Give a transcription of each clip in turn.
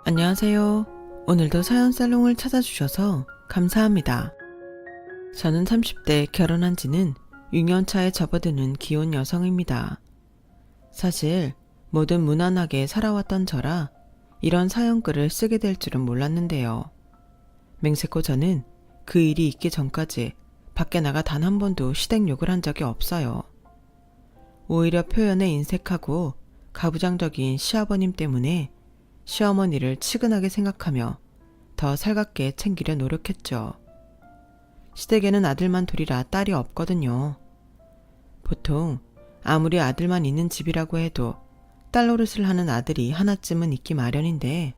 안녕하세요. 오늘도 사연 살롱을 찾아주셔서 감사합니다. 저는 30대 결혼한 지는 6년 차에 접어드는 기혼 여성입니다. 사실 뭐든 무난하게 살아왔던 저라 이런 사연글을 쓰게 될 줄은 몰랐는데요. 맹세코 저는 그 일이 있기 전까지 밖에 나가 단 한 번도 시댁욕을 한 적이 없어요. 오히려 표현에 인색하고 가부장적인 시아버님 때문에 시어머니를 치근하게 생각하며 더 살갑게 챙기려 노력했죠. 시댁에는 아들만 둘이라 딸이 없거든요. 보통 아무리 아들만 있는 집이라고 해도 딸 노릇을 하는 아들이 하나쯤은 있기 마련인데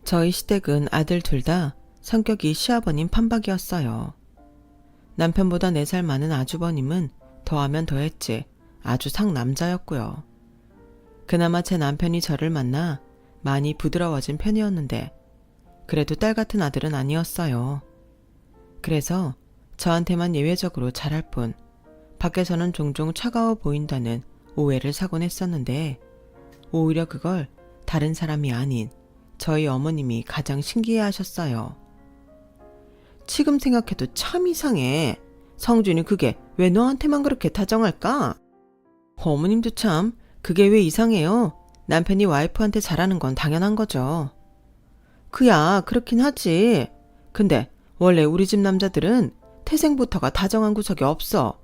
저희 시댁은 아들 둘 다 성격이 시아버님 판박이었어요. 남편보다 4살 많은 아주버님은 더하면 더했지 아주 상남자였고요. 그나마 제 남편이 저를 만나 많이 부드러워진 편이었는데 그래도 딸 같은 아들은 아니었어요. 그래서 저한테만 예외적으로 잘할 뿐 밖에서는 종종 차가워 보인다는 오해를 사곤 했었는데 오히려 그걸 다른 사람이 아닌 저희 어머님이 가장 신기해하셨어요. 지금 생각해도 참 이상해. 성준이 그게 왜 너한테만 그렇게 다정할까? 어머님도 참 그게 왜 이상해요? 남편이 와이프한테 잘하는 건 당연한 거죠. 그야 그렇긴 하지. 근데 원래 우리 집 남자들은 태생부터가 다정한 구석이 없어.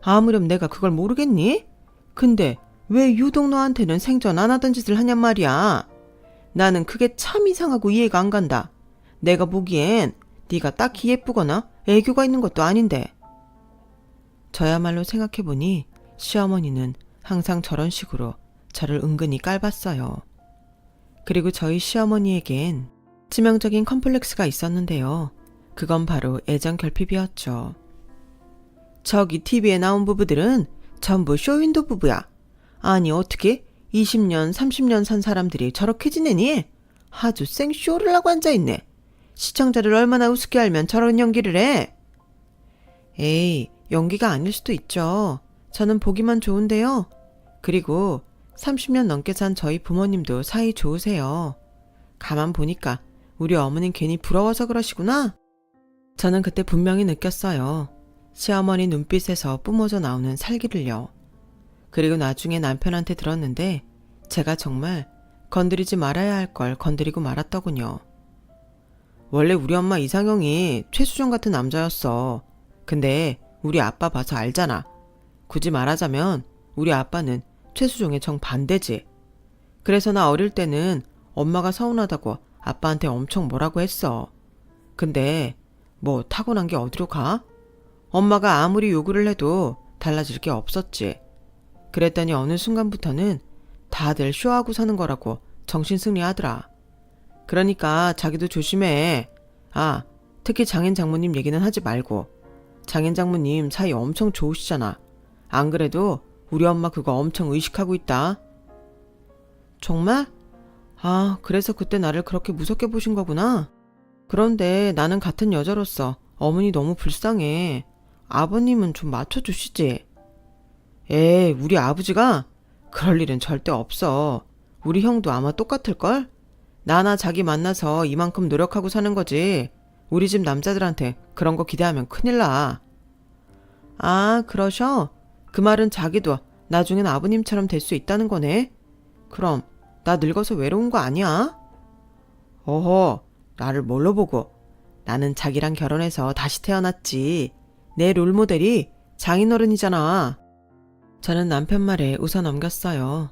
아무렴 내가 그걸 모르겠니? 근데 왜 유독 너한테는 생전 안 하던 짓을 하냔 말이야. 나는 그게 참 이상하고 이해가 안 간다. 내가 보기엔 네가 딱히 예쁘거나 애교가 있는 것도 아닌데. 저야말로 생각해보니 시어머니는 항상 저런 식으로 저를 은근히 깔봤어요. 그리고 저희 시어머니에겐 치명적인 컴플렉스가 있었는데요. 그건 바로 애정 결핍이었죠. 저기 TV에 나온 부부들은 전부 쇼윈도 부부야. 아니 어떻게 20년 30년 산 사람들이 저렇게 지내니? 아주 생쇼를 하고 앉아있네. 시청자를 얼마나 우습게 알면 저런 연기를 해? 에이, 연기가 아닐 수도 있죠. 저는 보기만 좋은데요. 그리고 30년 넘게 산 저희 부모님도 사이 좋으세요. 가만 보니까 우리 어머님 괜히 부러워서 그러시구나. 저는 그때 분명히 느꼈어요. 시어머니 눈빛에서 뿜어져 나오는 살기를요. 그리고 나중에 남편한테 들었는데 제가 정말 건드리지 말아야 할 걸 건드리고 말았더군요. 원래 우리 엄마 이상형이 최수정 같은 남자였어. 근데 우리 아빠 봐서 알잖아. 굳이 말하자면 우리 아빠는 최수종의 정반대지. 그래서 나 어릴 때는 엄마가 서운하다고 아빠한테 엄청 뭐라고 했어. 근데 뭐 타고난 게 어디로 가? 엄마가 아무리 요구를 해도 달라질 게 없었지. 그랬더니 어느 순간부터는 다들 쇼하고 사는 거라고 정신승리하더라. 그러니까 자기도 조심해. 아, 특히 장인 장모님 얘기는 하지 말고. 장인 장모님 사이 엄청 좋으시잖아. 안 그래도 우리 엄마 그거 엄청 의식하고 있다. 정말? 아, 그래서 그때 나를 그렇게 무섭게 보신 거구나. 그런데 나는 같은 여자로서 어머니 너무 불쌍해. 아버님은 좀 맞춰주시지. 에이, 우리 아버지가? 그럴 일은 절대 없어. 우리 형도 아마 똑같을걸? 나나 자기 만나서 이만큼 노력하고 사는 거지. 우리 집 남자들한테 그런 거 기대하면 큰일 나. 아, 그러셔? 그 말은 자기도 나중엔 아버님처럼 될 수 있다는 거네. 그럼 나 늙어서 외로운 거 아니야? 어허, 나를 뭘로 보고. 나는 자기랑 결혼해서 다시 태어났지. 내 롤모델이 장인어른이잖아. 저는 남편 말에 웃어 넘겼어요.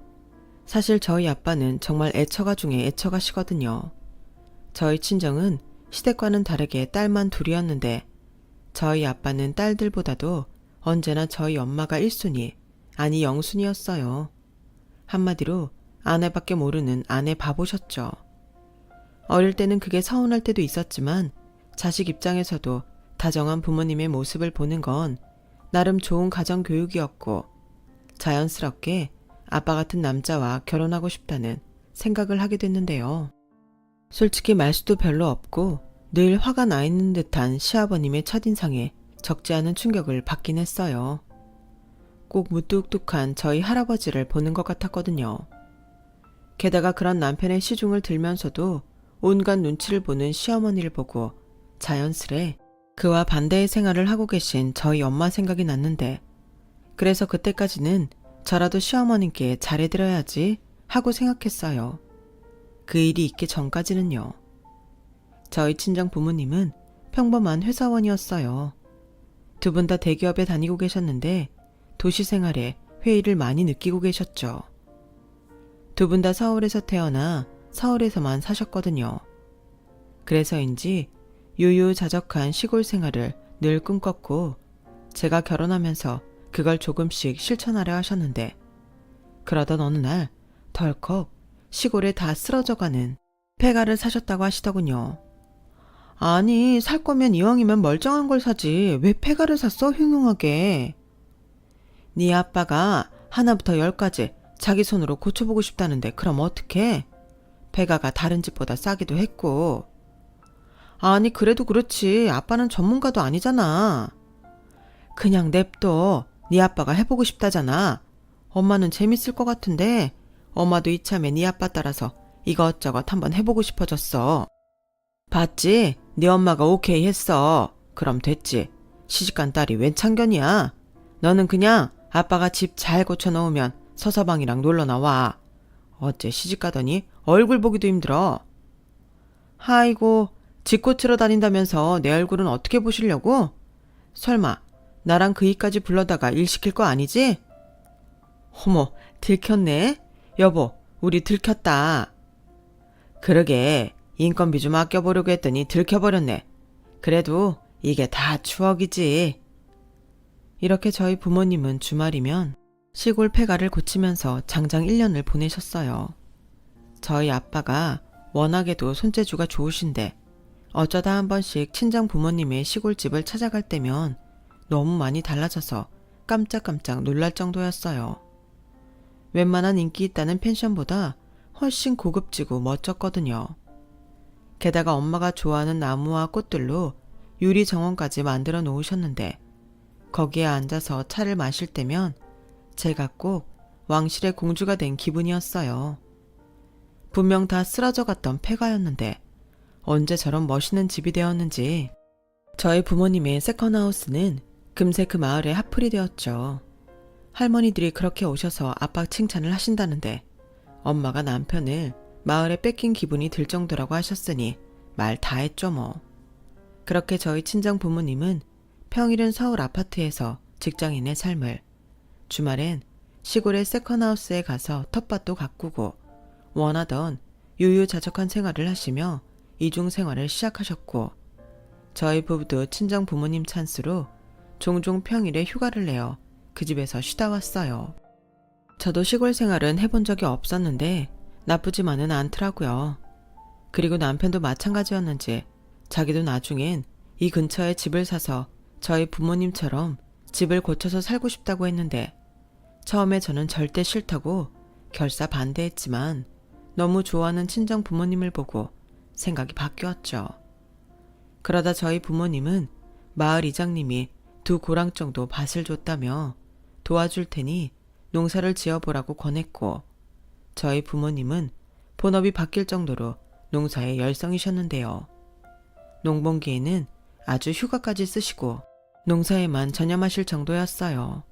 사실 저희 아빠는 정말 애처가 중에 애처가시거든요. 저희 친정은 시댁과는 다르게 딸만 둘이었는데 저희 아빠는 딸들보다도 언제나 저희 엄마가 1순위, 아니 0순위였어요. 한마디로 아내밖에 모르는 아내 바보셨죠. 어릴 때는 그게 서운할 때도 있었지만 자식 입장에서도 다정한 부모님의 모습을 보는 건 나름 좋은 가정교육이었고 자연스럽게 아빠 같은 남자와 결혼하고 싶다는 생각을 하게 됐는데요. 솔직히 말수도 별로 없고 늘 화가 나 있는 듯한 시아버님의 첫인상에 적지 않은 충격을 받긴 했어요. 꼭 무뚝뚝한 저희 할아버지를 보는 것 같았거든요. 게다가 그런 남편의 시중을 들면서도 온갖 눈치를 보는 시어머니를 보고 자연스레 그와 반대의 생활을 하고 계신 저희 엄마 생각이 났는데, 그래서 그때까지는 저라도 시어머님께 잘해드려야지 하고 생각했어요. 그 일이 있기 전까지는요. 저희 친정 부모님은 평범한 회사원이었어요. 두 분 다 대기업에 다니고 계셨는데 도시 생활에 회의를 많이 느끼고 계셨죠. 두 분 다 서울에서 태어나 서울에서만 사셨거든요. 그래서인지 유유자적한 시골 생활을 늘 꿈꿨고, 제가 결혼하면서 그걸 조금씩 실천하려 하셨는데, 그러던 어느 날 덜컥 시골에 다 쓰러져가는 폐가를 사셨다고 하시더군요. 아니, 살 거면 이왕이면 멀쩡한 걸 사지 왜 폐가를 샀어, 흉흉하게. 네 아빠가 하나부터 열까지 자기 손으로 고쳐보고 싶다는데 그럼 어떡해? 폐가가 다른 집보다 싸기도 했고. 아니, 그래도 그렇지, 아빠는 전문가도 아니잖아. 그냥 냅둬. 네 아빠가 해보고 싶다잖아. 엄마는 재밌을 것 같은데 엄마도 이참에 네 아빠 따라서 이것저것 한번 해보고 싶어졌어. 봤지? 네 엄마가 오케이 했어. 그럼 됐지. 시집간 딸이 웬 참견이야. 너는 그냥 아빠가 집 잘 고쳐놓으면 서서방이랑 놀러 나와. 어째 시집가더니 얼굴 보기도 힘들어. 아이고, 집 고치러 다닌다면서 내 얼굴은 어떻게 보시려고? 설마 나랑 그 일까지 불러다가 일 시킬 거 아니지? 어머, 들켰네. 여보, 우리 들켰다. 그러게, 인건비 좀 아껴보려고 했더니 들켜버렸네. 그래도 이게 다 추억이지. 이렇게 저희 부모님은 주말이면 시골 폐가를 고치면서 장장 1년을 보내셨어요. 저희 아빠가 워낙에도 손재주가 좋으신데 어쩌다 한 번씩 친정 부모님의 시골집을 찾아갈 때면 너무 많이 달라져서 깜짝깜짝 놀랄 정도였어요. 웬만한 인기 있다는 펜션보다 훨씬 고급지고 멋졌거든요. 게다가 엄마가 좋아하는 나무와 꽃들로 유리 정원까지 만들어 놓으셨는데, 거기에 앉아서 차를 마실 때면 제가 꼭 왕실의 공주가 된 기분이었어요. 분명 다 쓰러져 갔던 폐가였는데 언제 저런 멋있는 집이 되었는지. 저희 부모님의 세컨하우스는 금세 그 마을의 핫플이 되었죠. 할머니들이 그렇게 오셔서 아빠 칭찬을 하신다는데 엄마가 남편을 마을에 뺏긴 기분이 들 정도라고 하셨으니 말 다 했죠 뭐. 그렇게 저희 친정 부모님은 평일은 서울 아파트에서 직장인의 삶을, 주말엔 시골의 세컨하우스에 가서 텃밭도 가꾸고 원하던 유유자적한 생활을 하시며 이중생활을 시작하셨고, 저희 부부도 친정 부모님 찬스로 종종 평일에 휴가를 내어 그 집에서 쉬다 왔어요. 저도 시골 생활은 해본 적이 없었는데 나쁘지만은 않더라고요. 그리고 남편도 마찬가지였는지 자기도 나중엔 이 근처에 집을 사서 저희 부모님처럼 집을 고쳐서 살고 싶다고 했는데, 처음에 저는 절대 싫다고 결사 반대했지만 너무 좋아하는 친정 부모님을 보고 생각이 바뀌었죠. 그러다 저희 부모님은 마을 이장님이 2고랑 정도 밭을 줬다며 도와줄 테니 농사를 지어보라고 권했고, 저희 부모님은 본업이 바뀔 정도로 농사에 열성이셨는데요. 농번기에는 아주 휴가까지 쓰시고 농사에만 전념하실 정도였어요.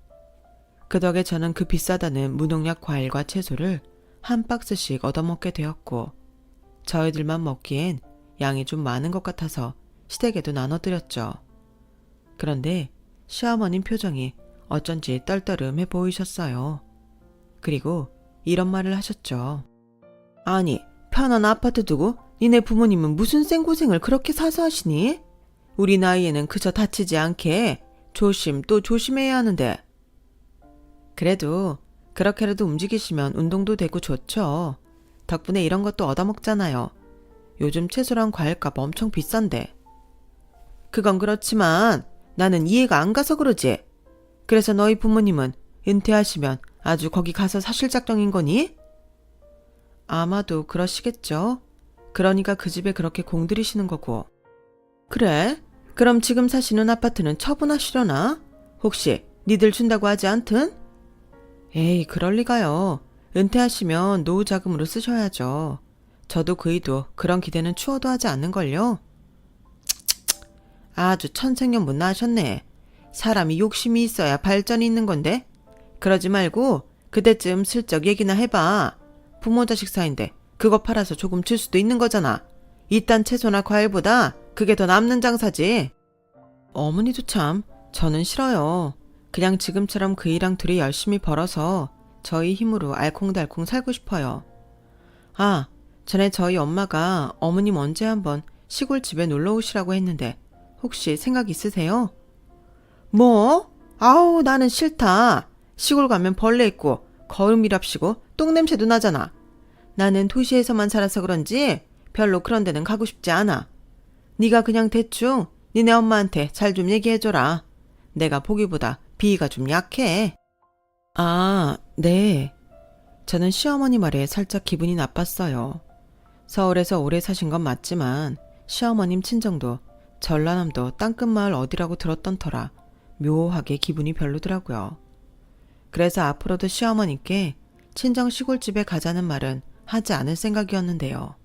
그 덕에 저는 그 비싸다는 무농약 과일과 채소를 한 박스씩 얻어먹게 되었고, 저희들만 먹기엔 양이 좀 많은 것 같아서 시댁에도 나눠드렸죠. 그런데 시어머님 표정이 어쩐지 떨떠름해 보이셨어요. 그리고 이런 말을 하셨죠. 아니, 편한 아파트 두고 니네 부모님은 무슨 생고생을 그렇게 사서 하시니? 우리 나이에는 그저 다치지 않게 조심 또 조심해야 하는데. 그래도 그렇게라도 움직이시면 운동도 되고 좋죠. 덕분에 이런 것도 얻어먹잖아요. 요즘 채소랑 과일값 엄청 비싼데. 그건 그렇지만 나는 이해가 안 가서 그러지. 그래서 너희 부모님은 은퇴하시면 아주 거기 가서 사실 작정인 거니? 아마도 그러시겠죠. 그러니까 그 집에 그렇게 공들이시는 거고. 그래? 그럼 지금 사시는 아파트는 처분하시려나? 혹시 니들 준다고 하지 않든? 에이, 그럴 리가요. 은퇴하시면 노후 자금으로 쓰셔야죠. 저도 그이도 그런 기대는 추워도 하지 않는걸요. 아주 천생연분나 하셨네. 사람이 욕심이 있어야 발전이 있는 건데. 그러지 말고 그때쯤 슬쩍 얘기나 해봐. 부모 자식 사이인데 그거 팔아서 조금 줄 수도 있는 거잖아. 이딴 채소나 과일보다 그게 더 남는 장사지. 어머니도 참, 저는 싫어요. 그냥 지금처럼 그이랑 둘이 열심히 벌어서 저희 힘으로 알콩달콩 살고 싶어요. 아, 전에 저희 엄마가 어머님 언제 한번 시골집에 놀러 오시라고 했는데 혹시 생각 있으세요? 뭐? 아우, 나는 싫다. 시골 가면 벌레 있고 거름이랍시고 똥냄새도 나잖아. 나는 도시에서만 살아서 그런지 별로 그런 데는 가고 싶지 않아. 네가 그냥 대충 니네 엄마한테 잘 좀 얘기해줘라. 내가 보기보다 비위가 좀 약해. 아, 네. 저는 시어머니 말에 살짝 기분이 나빴어요. 서울에서 오래 사신 건 맞지만 시어머님 친정도 전라남도 땅끝마을 어디라고 들었던 터라 묘하게 기분이 별로더라고요. 그래서 앞으로도 시어머니께 친정 시골집에 가자는 말은 하지 않을 생각이었는데요.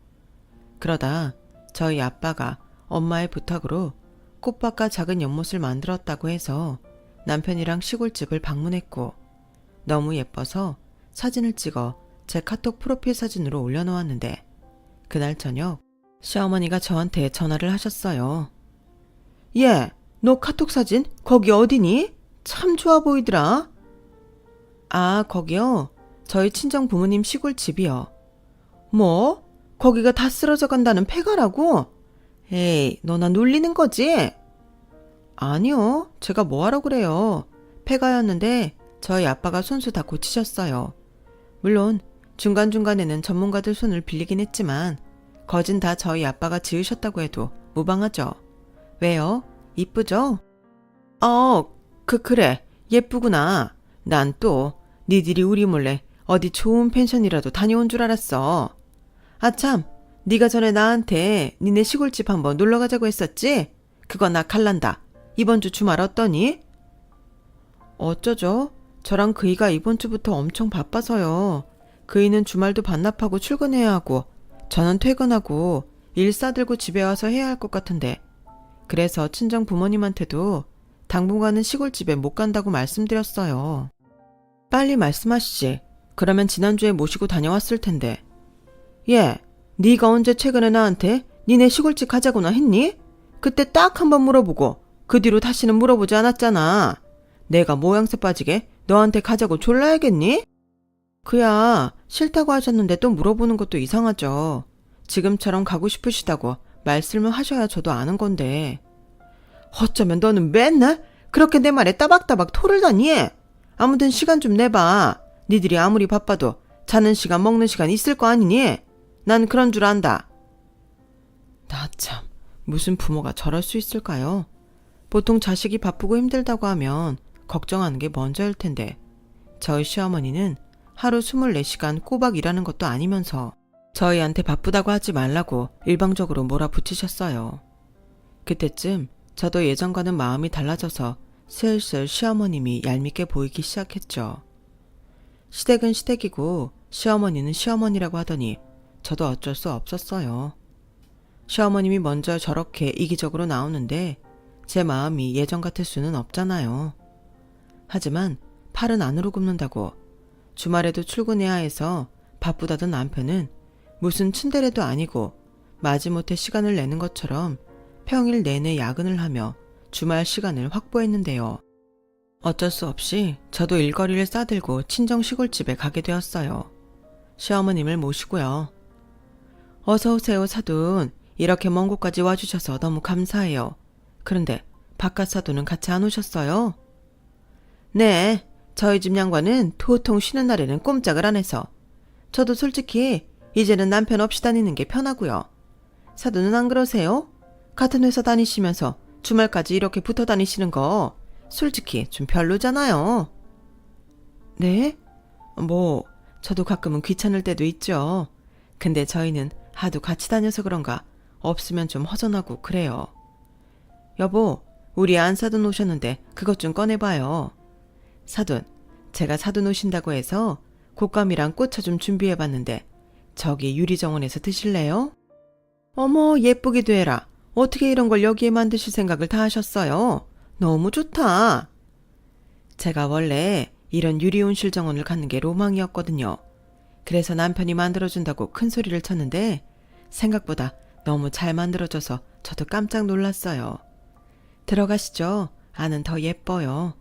그러다 저희 아빠가 엄마의 부탁으로 꽃밭과 작은 연못을 만들었다고 해서 남편이랑 시골집을 방문했고 너무 예뻐서 사진을 찍어 제 카톡 프로필 사진으로 올려놓았는데 그날 저녁 시어머니가 저한테 전화를 하셨어요. 예, 너 카톡 사진 거기 어디니? 참 좋아 보이더라. 아, 거기요? 저희 친정 부모님 시골집이요. 뭐? 거기가 다 쓰러져 간다는 폐가라고? 에이, 너 나 놀리는 거지? 아니요, 제가 뭐하러 그래요. 폐가였는데 저희 아빠가 손수 다 고치셨어요. 물론 중간중간에는 전문가들 손을 빌리긴 했지만 거진 다 저희 아빠가 지으셨다고 해도 무방하죠. 왜요? 이쁘죠? 그래. 예쁘구나. 난 또 니들이 우리 몰래 어디 좋은 펜션이라도 다녀온 줄 알았어. 아참, 네가 전에 나한테 니네 시골집 한번 놀러 가자고 했었지? 그거 나 갈란다. 이번 주 주말 어떠니? 어쩌죠? 저랑 그이가 이번 주부터 엄청 바빠서요. 그이는 주말도 반납하고 출근해야 하고 저는 퇴근하고 일 싸들고 집에 와서 해야 할 것 같은데 그래서 친정 부모님한테도 당분간은 시골집에 못 간다고 말씀드렸어요. 빨리 말씀하시지. 그러면 지난주에 모시고 다녀왔을 텐데. 예, 네가 언제 최근에 나한테 니네 시골집 가자고나 했니? 그때 딱 한 번 물어보고 그 뒤로 다시는 물어보지 않았잖아. 내가 모양새 빠지게 너한테 가자고 졸라야겠니? 그야 싫다고 하셨는데 또 물어보는 것도 이상하죠. 지금처럼 가고 싶으시다고 말씀을 하셔야 저도 아는 건데. 어쩌면 너는 맨날 그렇게 내 말에 따박따박 토를 다니? 아무튼 시간 좀 내봐. 니들이 아무리 바빠도 자는 시간 먹는 시간 있을 거 아니니? 난 그런 줄 안다. 나 참, 무슨 부모가 저럴 수 있을까요? 보통 자식이 바쁘고 힘들다고 하면 걱정하는 게 먼저일 텐데 저희 시어머니는 하루 24시간 꼬박 일하는 것도 아니면서 저희한테 바쁘다고 하지 말라고 일방적으로 몰아붙이셨어요. 그때쯤 저도 예전과는 마음이 달라져서 슬슬 시어머님이 얄밉게 보이기 시작했죠. 시댁은 시댁이고 시어머니는 시어머니라고 하더니 저도 어쩔 수 없었어요. 시어머님이 먼저 저렇게 이기적으로 나오는데 제 마음이 예전 같을 수는 없잖아요. 하지만 팔은 안으로 굽는다고 주말에도 출근해야 해서 바쁘다던 남편은 무슨 츤데레도 아니고 마지못해 시간을 내는 것처럼 평일 내내 야근을 하며 주말 시간을 확보했는데요. 어쩔 수 없이 저도 일거리를 싸들고 친정 시골집에 가게 되었어요. 시어머님을 모시고요. 어서 오세요, 사돈. 이렇게 먼 곳까지 와주셔서 너무 감사해요. 그런데 바깥 사돈은 같이 안 오셨어요? 네, 저희 집 양반은 도통 쉬는 날에는 꼼짝을 안 해서. 저도 솔직히 이제는 남편 없이 다니는 게 편하고요. 사돈은 안 그러세요? 같은 회사 다니시면서 주말까지 이렇게 붙어 다니시는 거 솔직히 좀 별로잖아요. 네? 저도 가끔은 귀찮을 때도 있죠. 근데 저희는 하도 같이 다녀서 그런가 없으면 좀 허전하고 그래요. 여보, 우리 안사돈 오셨는데 그것 좀 꺼내봐요. 사돈, 제가 사돈 오신다고 해서 곶감이랑 꽃차 좀 준비해봤는데 저기 유리정원에서 드실래요? 어머, 예쁘기도 해라. 어떻게 이런 걸 여기에 만드실 생각을 다 하셨어요? 너무 좋다. 제가 원래 이런 유리온실 정원을 갖는 게 로망이었거든요. 그래서 남편이 만들어준다고 큰 소리를 쳤는데 생각보다 너무 잘 만들어져서 저도 깜짝 놀랐어요. 들어가시죠. 안은 더 예뻐요.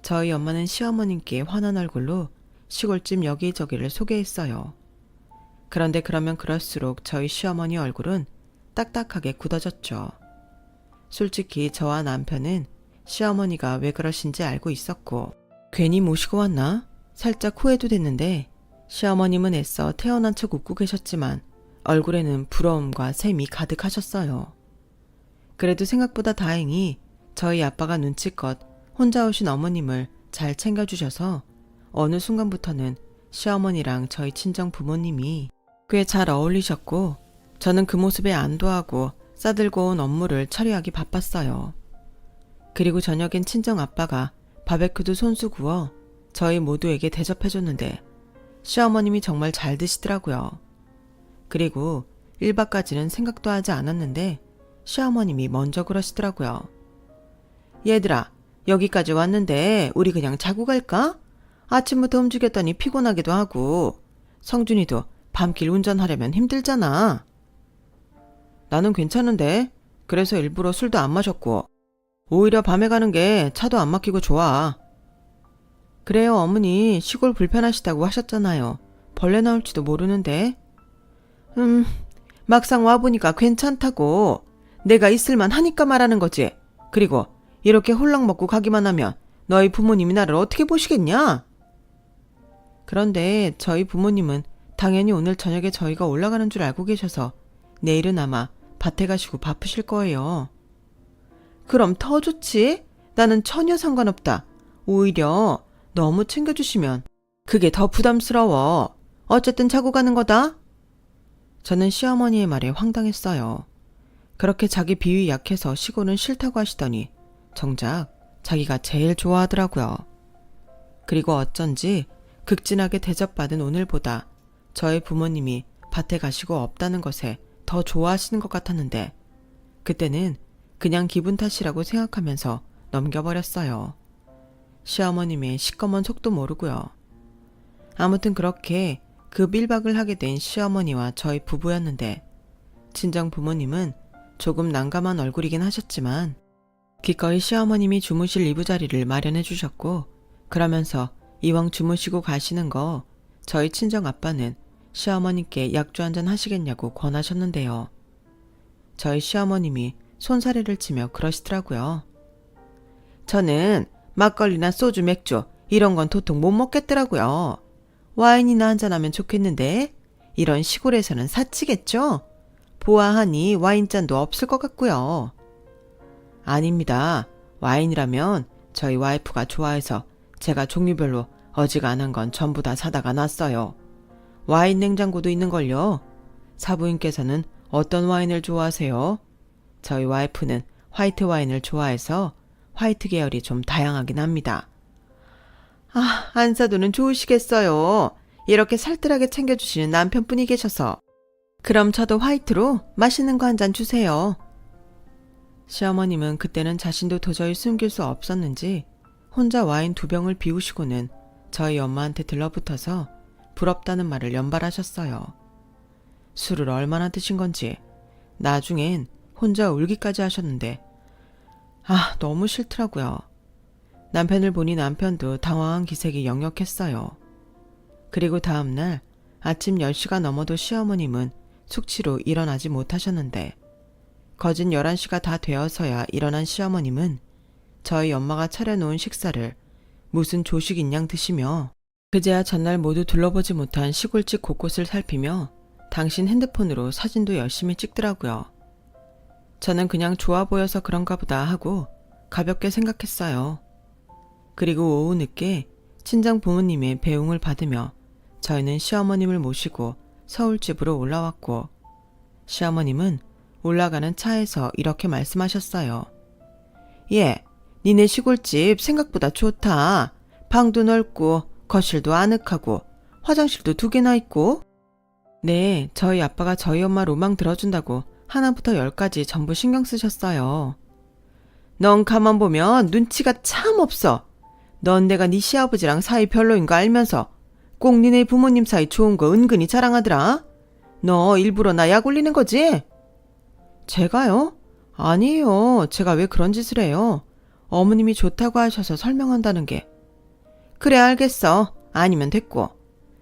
저희 엄마는 시어머님께 환한 얼굴로 시골집 여기저기를 소개했어요. 그런데 그러면 그럴수록 저희 시어머니 얼굴은 딱딱하게 굳어졌죠. 솔직히 저와 남편은 시어머니가 왜 그러신지 알고 있었고 괜히 모시고 왔나? 살짝 후회도 됐는데 시어머님은 애써 태어난 척 웃고 계셨지만 얼굴에는 부러움과 샘이 가득하셨어요. 그래도 생각보다 다행히 저희 아빠가 눈치껏 혼자 오신 어머님을 잘 챙겨주셔서 어느 순간부터는 시어머니랑 저희 친정 부모님이 꽤 잘 어울리셨고 저는 그 모습에 안도하고 싸들고 온 업무를 처리하기 바빴어요. 그리고 저녁엔 친정 아빠가 바베큐도 손수 구워 저희 모두에게 대접해줬는데 시어머님이 정말 잘 드시더라고요. 그리고 1박까지는 생각도 하지 않았는데 시어머님이 먼저 그러시더라고요. 얘들아, 여기까지 왔는데 우리 그냥 자고 갈까? 아침부터 움직였더니 피곤하기도 하고 성준이도 밤길 운전하려면 힘들잖아. 나는 괜찮은데 그래서 일부러 술도 안 마셨고 오히려 밤에 가는 게 차도 안 막히고 좋아. 그래요, 어머니 시골 불편하시다고 하셨잖아요. 벌레 나올지도 모르는데. 막상 와보니까 괜찮다고. 내가 있을만 하니까 말하는 거지. 그리고 이렇게 홀랑 먹고 가기만 하면 너희 부모님이 나를 어떻게 보시겠냐? 그런데 저희 부모님은 당연히 오늘 저녁에 저희가 올라가는 줄 알고 계셔서 내일은 아마 밭에 가시고 바쁘실 거예요. 그럼 더 좋지? 나는 전혀 상관없다. 오히려 너무 챙겨주시면 그게 더 부담스러워. 어쨌든 자고 가는 거다. 저는 시어머니의 말에 황당했어요. 그렇게 자기 비위 약해서 시골은 싫다고 하시더니 정작 자기가 제일 좋아하더라고요. 그리고 어쩐지 극진하게 대접받은 오늘보다 저희 부모님이 밭에 가시고 없다는 것에 더 좋아하시는 것 같았는데 그때는 그냥 기분 탓이라고 생각하면서 넘겨버렸어요. 시어머님의 시꺼먼 속도 모르고요. 아무튼 그렇게 급 1박을 하게 된 시어머니와 저희 부부였는데 친정 부모님은 조금 난감한 얼굴이긴 하셨지만 기꺼이 시어머님이 주무실 이부자리를 마련해 주셨고 그러면서 이왕 주무시고 가시는 거 저희 친정 아빠는 시어머니께 약주 한잔 하시겠냐고 권하셨는데요. 저희 시어머님이 손사래를 치며 그러시더라고요. 저는 막걸리나 소주, 맥주 이런 건 도통 못 먹겠더라고요. 와인이나 한잔하면 좋겠는데 이런 시골에서는 사치겠죠? 보아하니 와인잔도 없을 것 같고요. 아닙니다. 와인이라면 저희 와이프가 좋아해서 제가 종류별로 어지간한 건 전부 다 사다가 놨어요. 와인 냉장고도 있는걸요. 사부인께서는 어떤 와인을 좋아하세요? 저희 와이프는 화이트 와인을 좋아해서 화이트 계열이 좀 다양하긴 합니다. 아, 안사도는 좋으시겠어요. 이렇게 살뜰하게 챙겨주시는 남편분이 계셔서. 그럼 저도 화이트로 맛있는 거 한 잔 주세요. 시어머님은 그때는 자신도 도저히 숨길 수 없었는지 혼자 와인 2병을 비우시고는 저희 엄마한테 들러붙어서 부럽다는 말을 연발하셨어요. 술을 얼마나 드신 건지 나중엔 혼자 울기까지 하셨는데 너무 싫더라고요. 남편을 보니 남편도 당황한 기색이 역력했어요. 그리고 다음날 아침 10시가 넘어도 시어머님은 숙취로 일어나지 못하셨는데 거진 11시가 다 되어서야 일어난 시어머님은 저희 엄마가 차려놓은 식사를 무슨 조식인 양 드시며 그제야 전날 모두 둘러보지 못한 시골집 곳곳을 살피며 당신 핸드폰으로 사진도 열심히 찍더라고요. 저는 그냥 좋아 보여서 그런가 보다 하고 가볍게 생각했어요. 그리고 오후 늦게 친정 부모님의 배웅을 받으며 저희는 시어머님을 모시고 서울집으로 올라왔고 시어머님은 올라가는 차에서 이렇게 말씀하셨어요. 예, 니네 시골집 생각보다 좋다. 방도 넓고 거실도 아늑하고 화장실도 2개나 있고. 네, 저희 아빠가 저희 엄마 로망 들어준다고 하나부터 열까지 전부 신경 쓰셨어요. 넌 가만 보면 눈치가 참 없어. 넌 내가 네 시아버지랑 사이 별로인 거 알면서 꼭 니네 부모님 사이 좋은 거 은근히 자랑하더라. 너 일부러 나 약 올리는 거지? 제가요? 아니에요. 제가 왜 그런 짓을 해요? 어머님이 좋다고 하셔서 설명한다는 게. 그래 알겠어. 아니면 됐고.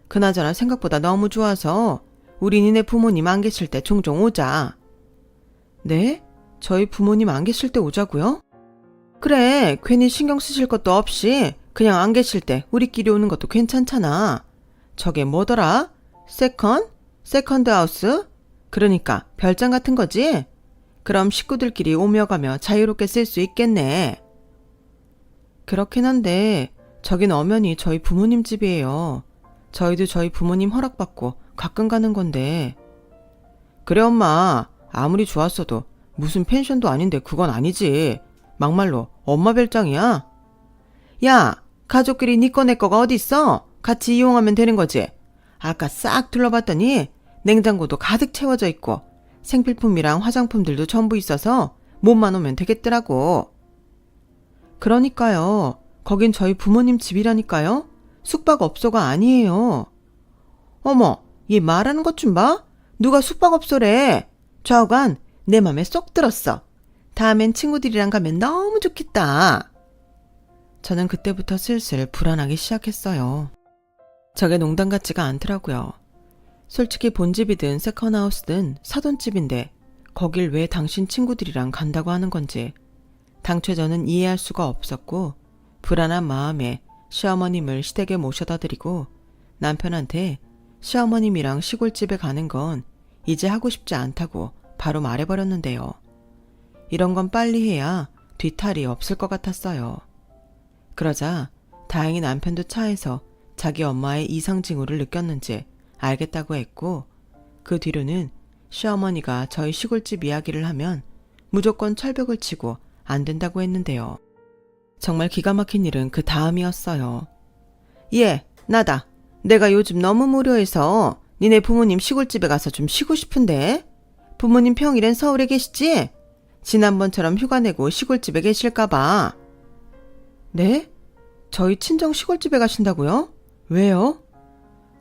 그나저나 생각보다 너무 좋아서 우리 니네 부모님 안 계실 때 종종 오자. 네? 저희 부모님 안 계실 때 오자고요? 그래, 괜히 신경 쓰실 것도 없이 그냥 안 계실 때 우리끼리 오는 것도 괜찮잖아. 저게 뭐더라? 세컨드 하우스? 그러니까 별장 같은 거지? 그럼 식구들끼리 오며 가며 자유롭게 쓸 수 있겠네. 그렇긴 한데 저긴 엄연히 저희 부모님 집이에요. 저희도 저희 부모님 허락받고 가끔 가는 건데. 그래 엄마, 아무리 좋았어도 무슨 펜션도 아닌데 그건 아니지. 막말로 엄마 별장이야? 야, 가족끼리 니 거 내 거가 어딨어? 같이 이용하면 되는 거지. 아까 싹 둘러봤더니 냉장고도 가득 채워져 있고 생필품이랑 화장품들도 전부 있어서 몸만 오면 되겠더라고. 그러니까요. 거긴 저희 부모님 집이라니까요. 숙박업소가 아니에요. 어머, 얘 말하는 것 좀 봐. 누가 숙박업소래. 좌우간 내 맘에 쏙 들었어. 다음엔 친구들이랑 가면 너무 좋겠다. 저는 그때부터 슬슬 불안하기 시작했어요. 저게 농담 같지가 않더라고요. 솔직히 본집이든 세컨하우스든 사돈집인데 거길 왜 당신 친구들이랑 간다고 하는 건지 당최 저는 이해할 수가 없었고 불안한 마음에 시어머님을 시댁에 모셔다 드리고 남편한테 시어머님이랑 시골집에 가는 건 이제 하고 싶지 않다고 바로 말해버렸는데요. 이런 건 빨리 해야 뒤탈이 없을 것 같았어요. 그러자 다행히 남편도 차에서 자기 엄마의 이상 징후를 느꼈는지 알겠다고 했고 그 뒤로는 시어머니가 저희 시골집 이야기를 하면 무조건 철벽을 치고 안 된다고 했는데요. 정말 기가 막힌 일은 그 다음이었어요. 예, 나다. 내가 요즘 너무 무료해서 니네 부모님 시골집에 가서 좀 쉬고 싶은데. 부모님 평일엔 서울에 계시지? 지난번처럼 휴가 내고 시골집에 계실까 봐. 네? 저희 친정 시골집에 가신다고요? 왜요?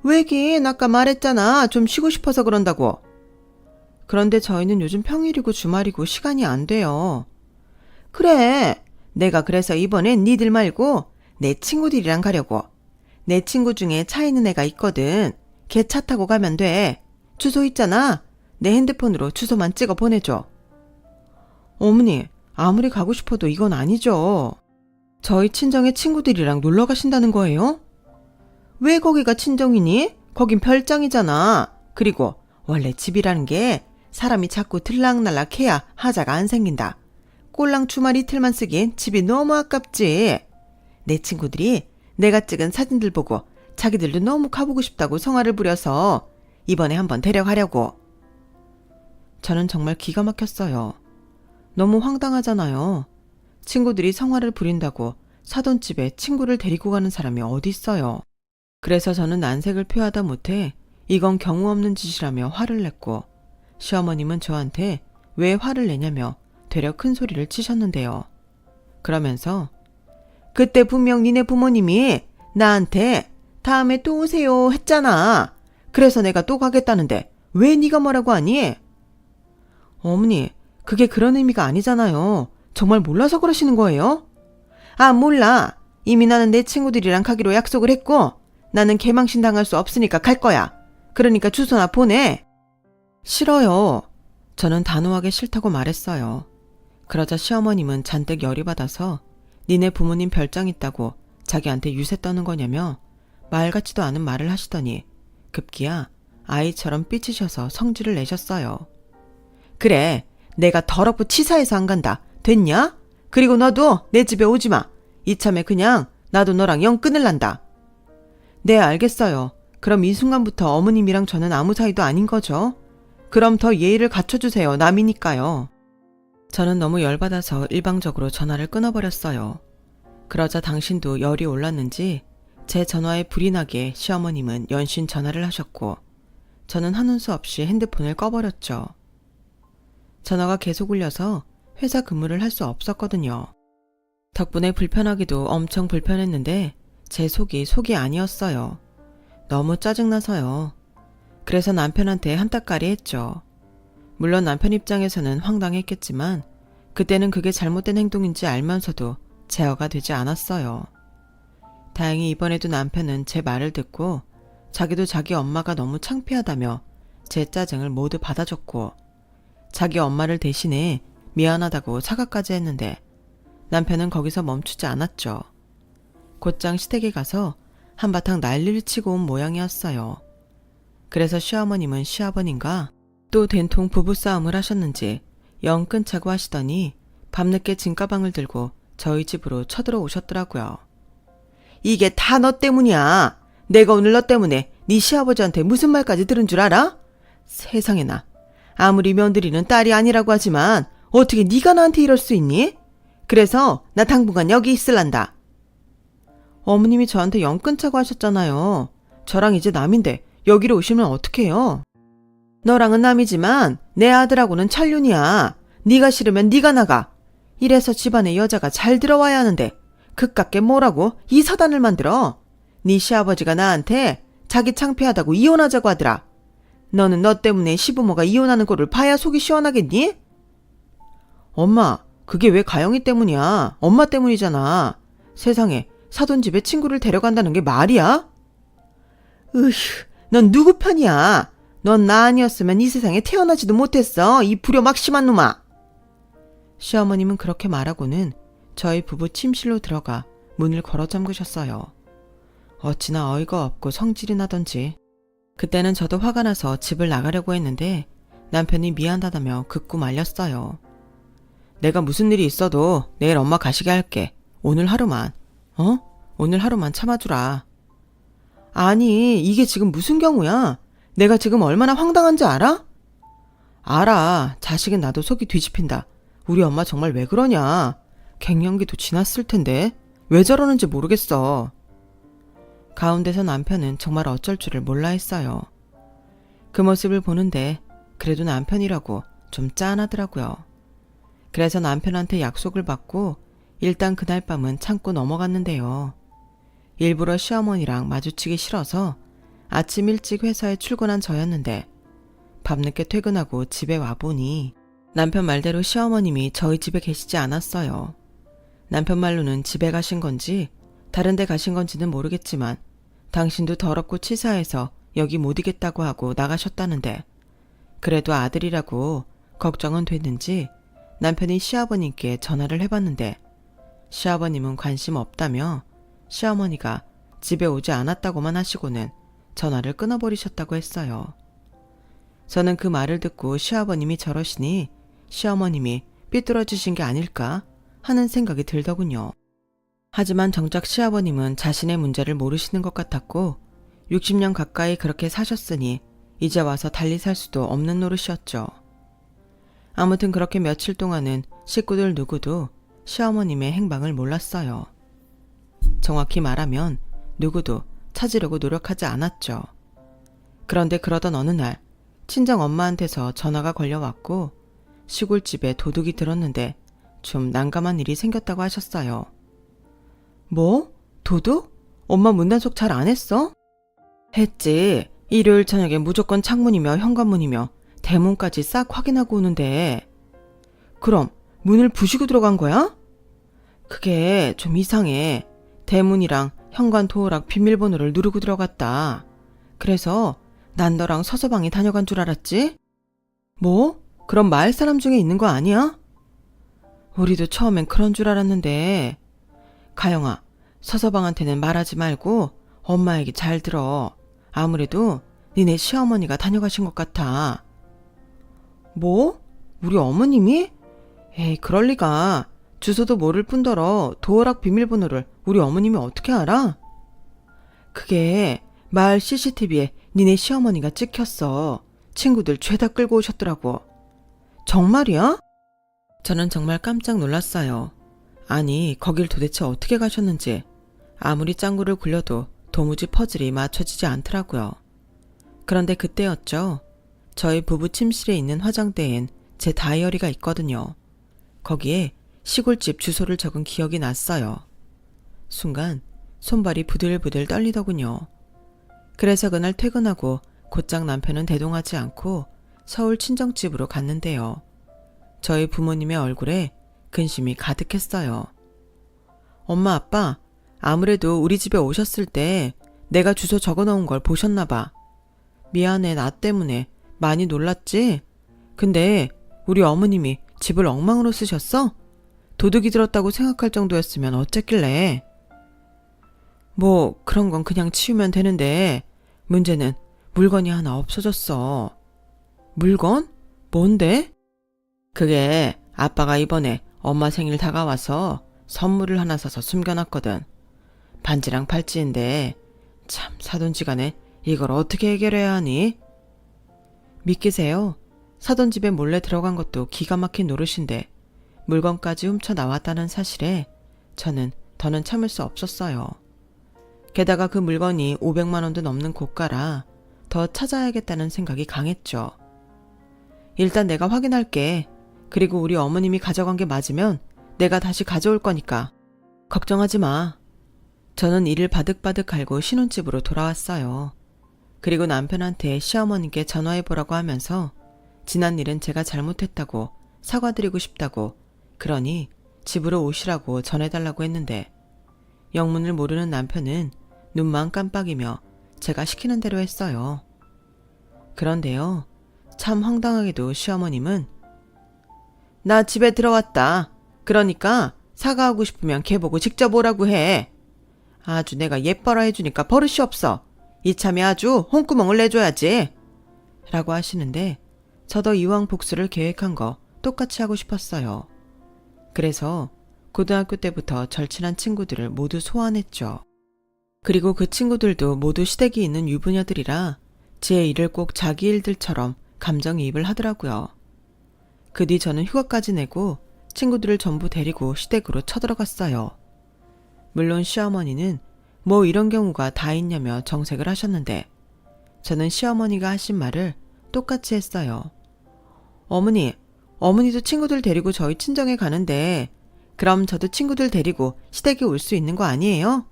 왜긴 아까 말했잖아. 좀 쉬고 싶어서 그런다고. 그런데 저희는 요즘 평일이고 주말이고 시간이 안 돼요. 그래. 내가 그래서 이번엔 니들 말고 내 친구들이랑 가려고. 내 친구 중에 차 있는 애가 있거든. 걔 차 타고 가면 돼. 주소 있잖아. 내 핸드폰으로 주소만 찍어 보내줘. 어머니, 아무리 가고 싶어도 이건 아니죠. 저희 친정의 친구들이랑 놀러 가신다는 거예요? 왜 거기가 친정이니? 거긴 별장이잖아. 그리고 원래 집이라는 게 사람이 자꾸 들락날락해야 하자가 안 생긴다. 꼴랑 주말 이틀만 쓰기엔 집이 너무 아깝지. 내 친구들이 내가 찍은 사진들 보고 자기들도 너무 가보고 싶다고 성화를 부려서 이번에 한번 데려가려고. 저는 정말 기가 막혔어요. 너무 황당하잖아요. 친구들이 성화를 부린다고 사돈집에 친구를 데리고 가는 사람이 어디 있어요. 그래서 저는 난색을 표하다 못해 이건 경우 없는 짓이라며 화를 냈고 시어머님은 저한테 왜 화를 내냐며 되려 큰 소리를 치셨는데요. 그러면서 그때 분명 니네 부모님이 나한테 다음에 또 오세요 했잖아. 그래서 내가 또 가겠다는데 왜 네가 뭐라고 하니? 어머니, 그게 그런 의미가 아니잖아요. 정말 몰라서 그러시는 거예요? 아, 몰라. 이미 나는 내 친구들이랑 가기로 약속을 했고 나는 개망신 당할 수 없으니까 갈 거야. 그러니까 주소나 보내. 싫어요. 저는 단호하게 싫다고 말했어요. 그러자 시어머님은 잔뜩 열이 받아서 니네 부모님 별장 있다고 자기한테 유세 떠는 거냐며 말 같지도 않은 말을 하시더니 급기야 아이처럼 삐치셔서 성질을 내셨어요. 그래, 내가 더럽고 치사해서 안 간다. 됐냐? 그리고 너도 내 집에 오지 마. 이참에 그냥 나도 너랑 영 끊을란다. 네, 알겠어요. 그럼 이 순간부터 어머님이랑 저는 아무 사이도 아닌 거죠? 그럼 더 예의를 갖춰주세요. 남이니까요. 저는 너무 열받아서 일방적으로 전화를 끊어버렸어요. 그러자 당신도 열이 올랐는지 제 전화에 불이 나게 시어머님은 연신 전화를 하셨고 저는 하는 수 없이 핸드폰을 꺼버렸죠. 전화가 계속 울려서 회사 근무를 할 수 없었거든요. 덕분에 불편하기도 엄청 불편했는데 제 속이 아니었어요. 너무 짜증나서요. 그래서 남편한테 한따까리 했죠. 물론 남편 입장에서는 황당했겠지만 그때는 그게 잘못된 행동인지 알면서도 제어가 되지 않았어요. 다행히 이번에도 남편은 제 말을 듣고 자기도 자기 엄마가 너무 창피하다며 제 짜증을 모두 받아줬고 자기 엄마를 대신해 미안하다고 사과까지 했는데 남편은 거기서 멈추지 않았죠. 곧장 시댁에 가서 한바탕 난리를 치고 온 모양이었어요. 그래서 시어머님은 시아버님과 또 된통 부부싸움을 하셨는지 영 끊자고 하시더니 밤늦게 짐가방을 들고 저희 집으로 쳐들어오셨더라고요. 이게 다 너 때문이야. 내가 오늘 너 때문에 네 시아버지한테 무슨 말까지 들은 줄 알아? 세상에나. 아무리 며느리는 딸이 아니라고 하지만 어떻게 네가 나한테 이럴 수 있니? 그래서 나 당분간 여기 있을란다. 어머님이 저한테 영 끊자고 하셨잖아요. 저랑 이제 남인데 여기로 오시면 어떡해요? 너랑은 남이지만 내 아들하고는 천륜이야. 네가 싫으면 네가 나가. 이래서 집안에 여자가 잘 들어와야 하는데 그깟게 뭐라고 이 사단을 만들어. 네 시아버지가 나한테 자기 창피하다고 이혼하자고 하더라. 너는 너 때문에 시부모가 이혼하는 꼴을 봐야 속이 시원하겠니? 엄마, 그게 왜 가영이 때문이야? 엄마 때문이잖아. 세상에 사돈집에 친구를 데려간다는 게 말이야? 으휴, 넌 누구 편이야? 넌 나 아니었으면 이 세상에 태어나지도 못했어. 이 불효막심한 놈아. 시어머님은 그렇게 말하고는 저희 부부 침실로 들어가 문을 걸어 잠그셨어요. 어찌나 어이가 없고 성질이 나던지. 그때는 저도 화가 나서 집을 나가려고 했는데 남편이 미안하다며 극구 말렸어요. 내가 무슨 일이 있어도 내일 엄마 가시게 할게. 오늘 하루만. 오늘 하루만 참아주라. 아니, 이게 지금 무슨 경우야? 내가 지금 얼마나 황당한지 알아? 알아. 자식은 나도 속이 뒤집힌다. 우리 엄마 정말 왜 그러냐. 갱년기도 지났을 텐데 왜 저러는지 모르겠어. 가운데서 남편은 정말 어쩔 줄을 몰라 했어요. 그 모습을 보는데 그래도 남편이라고 좀 짠하더라고요. 그래서 남편한테 약속을 받고 일단 그날 밤은 참고 넘어갔는데요. 일부러 시어머니랑 마주치기 싫어서 아침 일찍 회사에 출근한 저였는데 밤늦게 퇴근하고 집에 와보니 남편 말대로 시어머님이 저희 집에 계시지 않았어요. 남편 말로는 집에 가신 건지 다른 데 가신 건지는 모르겠지만 당신도 더럽고 치사해서 여기 못 이겠다고 하고 나가셨다는데 그래도 아들이라고 걱정은 됐는지 남편이 시아버님께 전화를 해봤는데 시아버님은 관심 없다며 시어머니가 집에 오지 않았다고만 하시고는 전화를 끊어버리셨다고 했어요. 저는 그 말을 듣고 시아버님이 저러시니 시어머님이 삐뚤어지신 게 아닐까 하는 생각이 들더군요. 하지만 정작 시아버님은 자신의 문제를 모르시는 것 같았고 60년 가까이 그렇게 사셨으니 이제 와서 달리 살 수도 없는 노릇이었죠. 아무튼 그렇게 며칠 동안은 식구들 누구도 시어머님의 행방을 몰랐어요. 정확히 말하면 누구도 찾으려고 노력하지 않았죠. 그런데 그러던 어느 날 친정 엄마한테서 전화가 걸려왔고 시골집에 도둑이 들었는데 좀 난감한 일이 생겼다고 하셨어요. 뭐? 도둑? 엄마 문단속 잘 안 했어? 했지. 일요일 저녁에 무조건 창문이며 현관문이며 대문까지 싹 확인하고 오는데 그럼 문을 부시고 들어간 거야? 그게 좀 이상해. 대문이랑 현관 도어락 비밀번호를 누르고 들어갔다. 그래서 난 너랑 서서방이 다녀간 줄 알았지? 뭐? 그럼 마을 사람 중에 있는 거 아니야? 우리도 처음엔 그런 줄 알았는데 가영아, 서서방한테는 말하지 말고 엄마 얘기 잘 들어. 아무래도 니네 시어머니가 다녀가신 것 같아. 뭐? 우리 어머님이? 에이, 그럴 리가. 주소도 모를 뿐더러 도어락 비밀번호를 우리 어머님이 어떻게 알아? 그게 마을 CCTV에 니네 시어머니가 찍혔어. 친구들 죄다 끌고 오셨더라고. 정말이야? 저는 정말 깜짝 놀랐어요. 아니, 거길 도대체 어떻게 가셨는지 아무리 짱구를 굴려도 도무지 퍼즐이 맞춰지지 않더라고요. 그런데 그때였죠. 저희 부부 침실에 있는 화장대엔 제 다이어리가 있거든요. 거기에 시골집 주소를 적은 기억이 났어요. 순간 손발이 부들부들 떨리더군요. 그래서 그날 퇴근하고 곧장 남편은 대동하지 않고 서울 친정집으로 갔는데요. 저희 부모님의 얼굴에 근심이 가득했어요. 엄마, 아빠, 아무래도 우리 집에 오셨을 때 내가 주소 적어놓은 걸 보셨나 봐. 미안해, 나 때문에 많이 놀랐지? 근데 우리 어머님이 집을 엉망으로 쓰셨어? 도둑이 들었다고 생각할 정도였으면 어쨌길래. 뭐 그런 건 그냥 치우면 되는데 문제는 물건이 하나 없어졌어. 물건? 뭔데? 그게 아빠가 이번에 엄마 생일 다가와서 선물을 하나 사서 숨겨놨거든. 반지랑 팔찌인데 참 사돈지간에 이걸 어떻게 해결해야 하니? 믿기세요? 사돈 집에 몰래 들어간 것도 기가 막힌 노릇인데 물건까지 훔쳐 나왔다는 사실에 저는 더는 참을 수 없었어요. 게다가 그 물건이 500만 원도 넘는 고가라 더 찾아야겠다는 생각이 강했죠. 일단 내가 확인할게. 그리고 우리 어머님이 가져간 게 맞으면 내가 다시 가져올 거니까 걱정하지 마. 저는 이를 바득바득 갈고 신혼집으로 돌아왔어요. 그리고 남편한테 시어머니께 전화해보라고 하면서 지난 일은 제가 잘못했다고 사과드리고 싶다고 그러니 집으로 오시라고 전해달라고 했는데 영문을 모르는 남편은 눈만 깜빡이며 제가 시키는 대로 했어요. 그런데요, 참 황당하게도 시어머님은 나 집에 들어왔다. 그러니까 사과하고 싶으면 걔 보고 직접 오라고 해. 아주 내가 예뻐라 해주니까 버릇이 없어. 이참에 아주 홍구멍을 내줘야지. 라고 하시는데 저도 이왕 복수를 계획한 거 똑같이 하고 싶었어요. 그래서 고등학교 때부터 절친한 친구들을 모두 소환했죠. 그리고 그 친구들도 모두 시댁이 있는 유부녀들이라 제 일을 꼭 자기 일들처럼 감정이입을 하더라고요. 그 뒤 저는 휴가까지 내고 친구들을 전부 데리고 시댁으로 쳐들어갔어요. 물론 시어머니는 뭐 이런 경우가 다 있냐며 정색을 하셨는데 저는 시어머니가 하신 말을 똑같이 했어요. 어머니도 친구들 데리고 저희 친정에 가는데 그럼 저도 친구들 데리고 시댁에 올 수 있는 거 아니에요?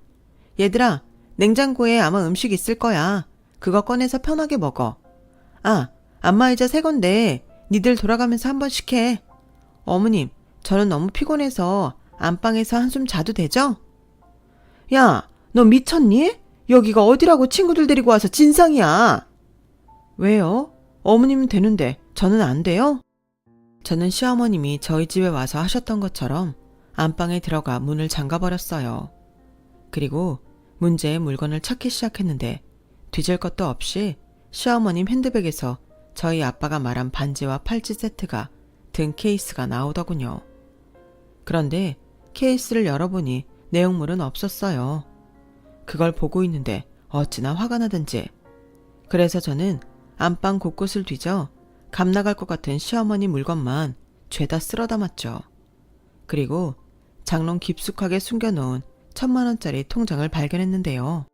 얘들아, 냉장고에 아마 음식 있을 거야. 그거 꺼내서 편하게 먹어. 아, 안마의자 새 건데 니들 돌아가면서 한 번씩 해. 어머님, 저는 너무 피곤해서 안방에서 한숨 자도 되죠? 야, 너 미쳤니? 여기가 어디라고 친구들 데리고 와서 진상이야. 왜요? 어머님은 되는데 저는 안 돼요? 저는 시어머님이 저희 집에 와서 하셨던 것처럼 안방에 들어가 문을 잠가버렸어요. 그리고 문제의 물건을 찾기 시작했는데 뒤질 것도 없이 시어머님 핸드백에서 저희 아빠가 말한 반지와 팔찌 세트가 든 케이스가 나오더군요. 그런데 케이스를 열어보니 내용물은 없었어요. 그걸 보고 있는데 어찌나 화가 나든지. 그래서 저는 안방 곳곳을 뒤져 감나갈 것 같은 시어머니 물건만 죄다 쓸어 담았죠. 그리고 장롱 깊숙하게 숨겨놓은 1000만원짜리 통장을 발견했는데요.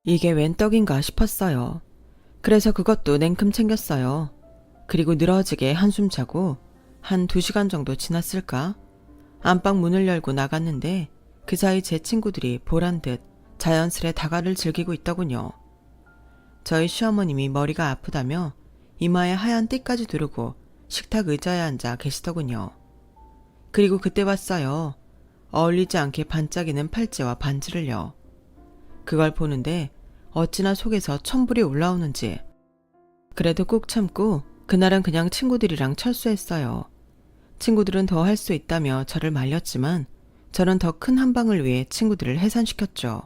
이게 웬 떡인가 싶었어요. 그래서 그것도 냉큼 챙겼어요. 그리고 늘어지게 한숨 자고 한 2시간 정도 지났을까? 안방 문을 열고 나갔는데 그 사이 제 친구들이 보란듯 자연스레 다가를 즐기고 있더군요. 저희 시어머님이 머리가 아프다며 이마에 하얀 띠까지 두르고 식탁 의자에 앉아 계시더군요. 그리고 그때 봤어요. 어울리지 않게 반짝이는 팔찌와 반지를요. 그걸 보는데 어찌나 속에서 천불이 올라오는지. 그래도 꾹 참고 그날은 그냥 친구들이랑 철수했어요. 친구들은 더 할 수 있다며 저를 말렸지만 저는 더 큰 한방을 위해 친구들을 해산시켰죠.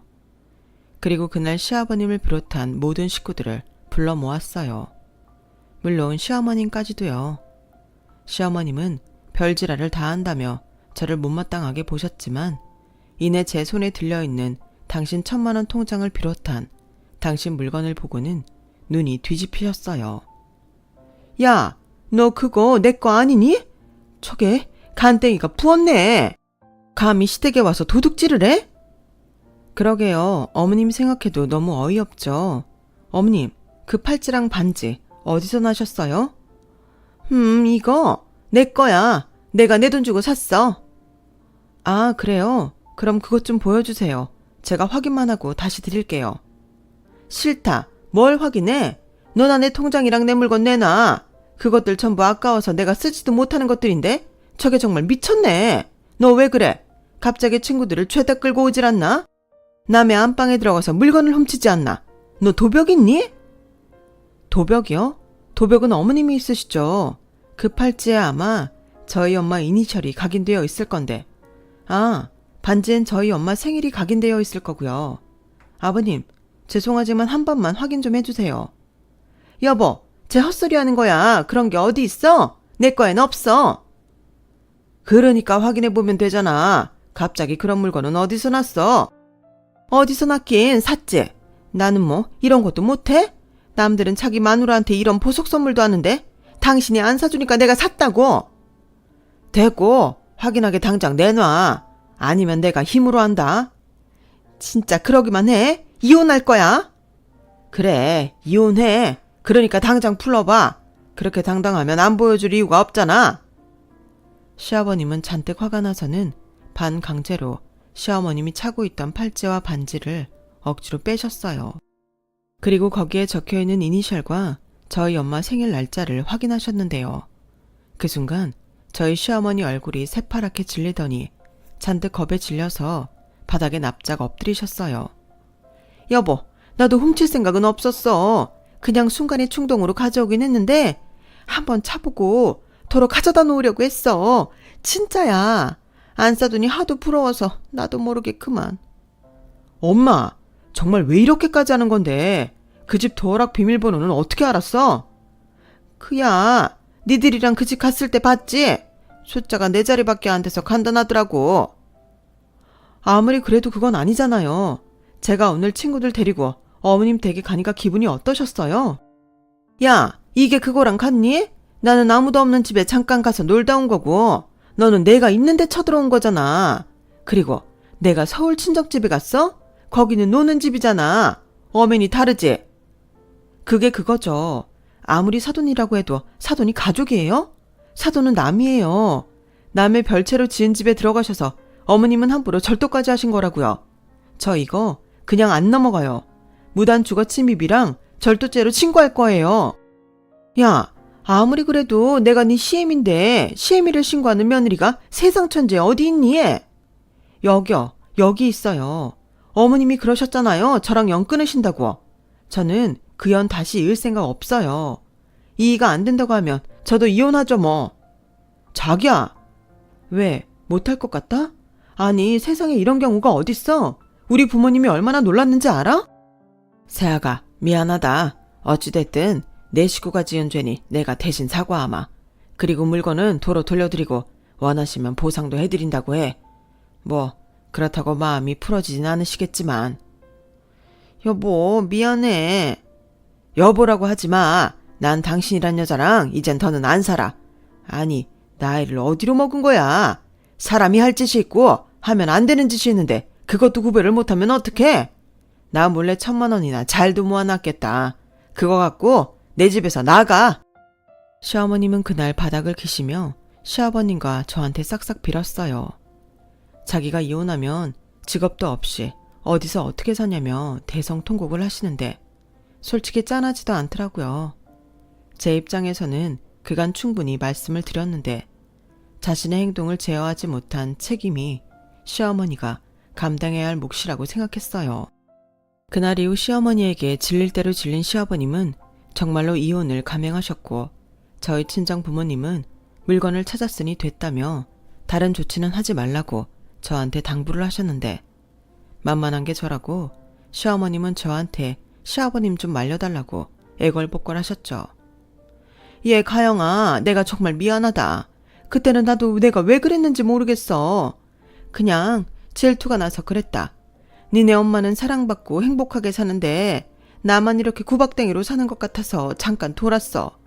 그리고 그날 시아버님을 비롯한 모든 식구들을 불러 모았어요. 물론 시어머님까지도요. 시어머님은 별지랄을 다 한다며 저를 못마땅하게 보셨지만 이내 제 손에 들려있는 당신 1000만원 통장을 비롯한 당신 물건을 보고는 눈이 뒤집히셨어요. 야, 너 그거 내 거 아니니? 저게 간땡이가 부었네. 감히 시댁에 와서 도둑질을 해? 그러게요. 어머님 생각해도 너무 어이없죠. 어머님, 그 팔찌랑 반지 어디서 나셨어요? 이거 내 거야. 내가 내 돈 주고 샀어. 아, 그래요? 그럼 그것 좀 보여주세요. 제가 확인만 하고 다시 드릴게요. 싫다. 뭘 확인해? 너나 내 통장이랑 내 물건 내놔. 그것들 전부 아까워서 내가 쓰지도 못하는 것들인데? 저게 정말 미쳤네. 너 왜 그래? 갑자기 친구들을 죄다 끌고 오질 않나? 남의 안방에 들어가서 물건을 훔치지 않나? 너 도벽 있니? 도벽이요? 도벽은 어머님이 있으시죠. 그 팔찌에 아마 저희 엄마 이니셜이 각인되어 있을 건데. 아, 반지엔 저희 엄마 생일이 각인되어 있을 거고요. 아버님, 죄송하지만 한 번만 확인 좀 해주세요. 여보, 쟤 헛소리 하는 거야. 그런 게 어디 있어? 내 거엔 없어. 그러니까 확인해보면 되잖아. 갑자기 그런 물건은 어디서 났어? 어디서 났긴 샀지. 나는 뭐 이런 것도 못해? 남들은 자기 마누라한테 이런 보석 선물도 하는데 당신이 안 사주니까 내가 샀다고. 됐고 확인하게 당장 내놔. 아니면 내가 힘으로 한다. 진짜 그러기만 해? 이혼할 거야? 그래, 이혼해. 그러니까 당장 풀어봐. 그렇게 당당하면 안 보여줄 이유가 없잖아. 시아버님은 잔뜩 화가 나서는 반강제로 시어머님이 차고 있던 팔찌와 반지를 억지로 빼셨어요. 그리고 거기에 적혀있는 이니셜과 저희 엄마 생일 날짜를 확인하셨는데요. 그 순간 저희 시어머니 얼굴이 새파랗게 질리더니 잔뜩 겁에 질려서 바닥에 납작 엎드리셨어요. 여보, 나도 훔칠 생각은 없었어. 그냥 순간의 충동으로 가져오긴 했는데 한번 차보고 도로 가져다 놓으려고 했어. 진짜야. 안 싸더니 하도 부러워서 나도 모르게 그만. 엄마, 정말 왜 이렇게까지 하는 건데? 그 집 도어락 비밀번호는 어떻게 알았어? 그야, 니들이랑 그 집 갔을 때 봤지? 숫자가 4자리밖에 안 돼서 간단하더라고. 아무리 그래도 그건 아니잖아요. 제가 오늘 친구들 데리고 어머님 댁에 가니까 기분이 어떠셨어요? 야, 이게 그거랑 같니? 나는 아무도 없는 집에 잠깐 가서 놀다 온 거고 너는 내가 있는데 쳐들어온 거잖아. 그리고 내가 서울 친정집에 갔어? 거기는 노는 집이잖아. 엄연히 다르지? 그게 그거죠. 아무리 사돈이라고 해도 사돈이 가족이에요? 사돈은 남이에요. 남의 별채로 지은 집에 들어가셔서 어머님은 함부로 절도까지 하신 거라고요. 저 이거 그냥 안 넘어가요. 무단 주거 침입이랑 절도죄로 신고할 거예요. 야, 아무리 그래도 내가 네 시애미인데 시애미를 신고하는 며느리가 세상 천지에 어디 있니? 여기 있어요. 어머님이 그러셨잖아요. 저랑 연 끊으신다고. 저는 그 연 다시 이을 생각 없어요. 이의가 안 된다고 하면 저도 이혼하죠 뭐. 자기야. 왜? 못할 것 같다? 아니 세상에 이런 경우가 어딨어? 우리 부모님이 얼마나 놀랐는지 알아? 세아가 미안하다. 어찌됐든 내 식구가 지은 죄니 내가 대신 사과하마. 그리고 물건은 도로 돌려드리고 원하시면 보상도 해드린다고 해. 뭐 그렇다고 마음이 풀어지진 않으시겠지만. 여보 미안해. 여보라고 하지마. 난 당신이란 여자랑 이젠 더는 안 살아. 아니 나이를 어디로 먹은 거야. 사람이 할 짓이 있고 하면 안 되는 짓이 있는데 그것도 구별을 못하면 어떡해. 나 몰래 1,000만 원이나 잘도 모아놨겠다. 그거 갖고 내 집에서 나가. 시어머님은 그날 바닥을 키시며 시아버님과 저한테 싹싹 빌었어요. 자기가 이혼하면 직업도 없이 어디서 어떻게 사냐며 대성통곡을 하시는데 솔직히 짠하지도 않더라고요. 제 입장에서는 그간 충분히 말씀을 드렸는데 자신의 행동을 제어하지 못한 책임이 시어머니가 감당해야 할 몫이라고 생각했어요. 그날 이후 시어머니에게 질릴 대로 질린 시아버님은 정말로 이혼을 감행하셨고 저희 친정 부모님은 물건을 찾았으니 됐다며 다른 조치는 하지 말라고 저한테 당부를 하셨는데 만만한 게 저라고 시어머님은 저한테 시아버님 좀 말려달라고 애걸복걸 하셨죠. 얘 가영아, 내가 정말 미안하다. 그때는 나도 내가 왜 그랬는지 모르겠어. 그냥 질투가 나서 그랬다. 니네 엄마는 사랑받고 행복하게 사는데 나만 이렇게 구박댕이로 사는 것 같아서 잠깐 돌았어.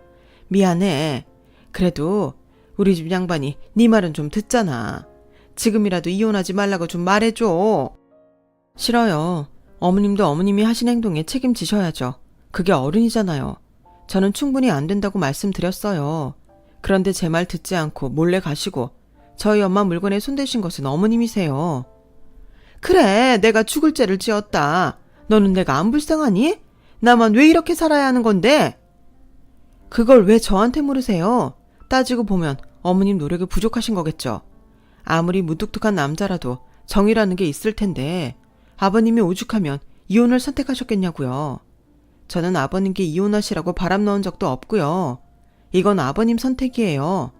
미안해. 그래도 우리 집 양반이 네 말은 좀 듣잖아. 지금이라도 이혼하지 말라고 좀 말해줘. 싫어요. 어머님도 어머님이 하신 행동에 책임지셔야죠. 그게 어른이잖아요. 저는 충분히 안 된다고 말씀드렸어요. 그런데 제 말 듣지 않고 몰래 가시고 저희 엄마 물건에 손대신 것은 어머님이세요. 그래, 내가 죽을 죄를 지었다. 너는 내가 안 불쌍하니? 나만 왜 이렇게 살아야 하는 건데? 그걸 왜 저한테 물으세요? 따지고 보면 어머님 노력이 부족하신 거겠죠. 아무리 무뚝뚝한 남자라도 정이라는 게 있을 텐데 아버님이 오죽하면 이혼을 선택하셨겠냐고요. 저는 아버님께 이혼하시라고 바람 넣은 적도 없고요. 이건 아버님 선택이에요.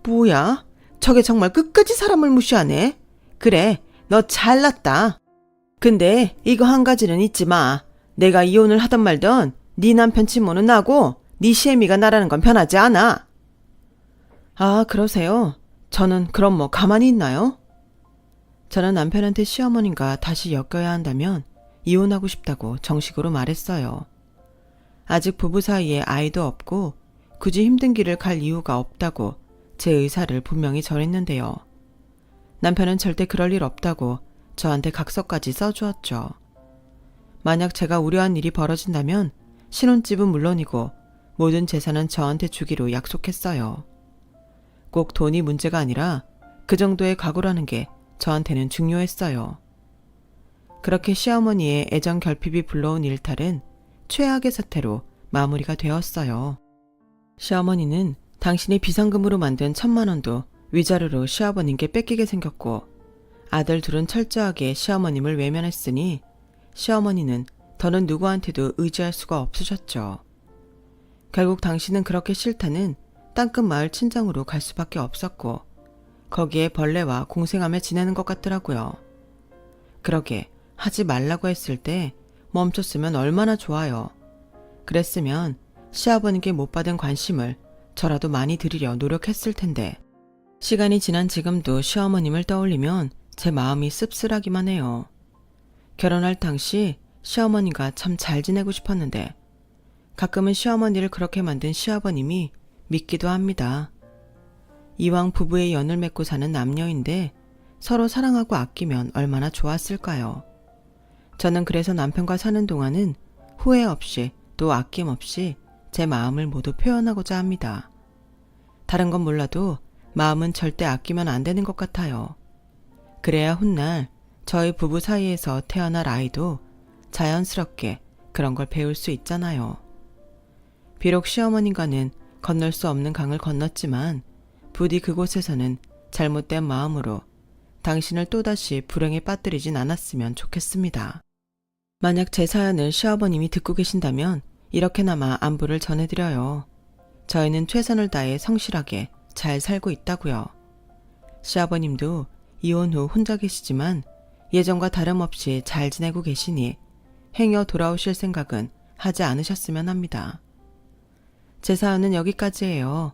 뭐야? 저게 정말 끝까지 사람을 무시하네. 그래, 너 잘났다. 근데 이거 한 가지는 잊지 마. 내가 이혼을 하던 말던 네 남편 친모는 나고 네 시애미가 나라는 건 변하지 않아. 아, 그러세요? 저는 그럼 뭐 가만히 있나요? 저는 남편한테 시어머님과 다시 엮여야 한다면 이혼하고 싶다고 정식으로 말했어요. 아직 부부 사이에 아이도 없고 굳이 힘든 길을 갈 이유가 없다고 제 의사를 분명히 전했는데요. 남편은 절대 그럴 일 없다고 저한테 각서까지 써주었죠. 만약 제가 우려한 일이 벌어진다면 신혼집은 물론이고 모든 재산은 저한테 주기로 약속했어요. 꼭 돈이 문제가 아니라 그 정도의 각오라는 게 저한테는 중요했어요. 그렇게 시어머니의 애정 결핍이 불러온 일탈은 최악의 사태로 마무리가 되었어요. 시어머니는 당신이 비상금으로 만든 1,000만 원도 위자료로 시아버님께 뺏기게 생겼고 아들 둘은 철저하게 시어머님을 외면했으니 시어머니는 더는 누구한테도 의지할 수가 없으셨죠. 결국 당신은 그렇게 싫다는 땅끝 마을 친정으로 갈 수밖에 없었고 거기에 벌레와 공생하며 지내는 것 같더라고요. 그러게 하지 말라고 했을 때 멈췄으면 얼마나 좋아요. 그랬으면 시아버님께 못 받은 관심을 저라도 많이 드리려 노력했을 텐데 시간이 지난 지금도 시어머님을 떠올리면 제 마음이 씁쓸하기만 해요. 결혼할 당시 시어머니가 참 잘 지내고 싶었는데 가끔은 시어머니를 그렇게 만든 시아버님이 믿기도 합니다. 이왕 부부의 연을 맺고 사는 남녀인데 서로 사랑하고 아끼면 얼마나 좋았을까요? 저는 그래서 남편과 사는 동안은 후회 없이 또 아낌없이 제 마음을 모두 표현하고자 합니다. 다른 건 몰라도 마음은 절대 아끼면 안 되는 것 같아요. 그래야 훗날 저희 부부 사이에서 태어날 아이도 자연스럽게 그런 걸 배울 수 있잖아요. 비록 시어머님과는 건널 수 없는 강을 건넜지만 부디 그곳에서는 잘못된 마음으로 당신을 또다시 불행에 빠뜨리진 않았으면 좋겠습니다. 만약 제 사연을 시아버님이 듣고 계신다면 이렇게나마 안부를 전해드려요. 저희는 최선을 다해 성실하게 잘 살고 있다고요. 시아버님도 이혼 후 혼자 계시지만 예전과 다름없이 잘 지내고 계시니 행여 돌아오실 생각은 하지 않으셨으면 합니다. 제 사연은 여기까지예요.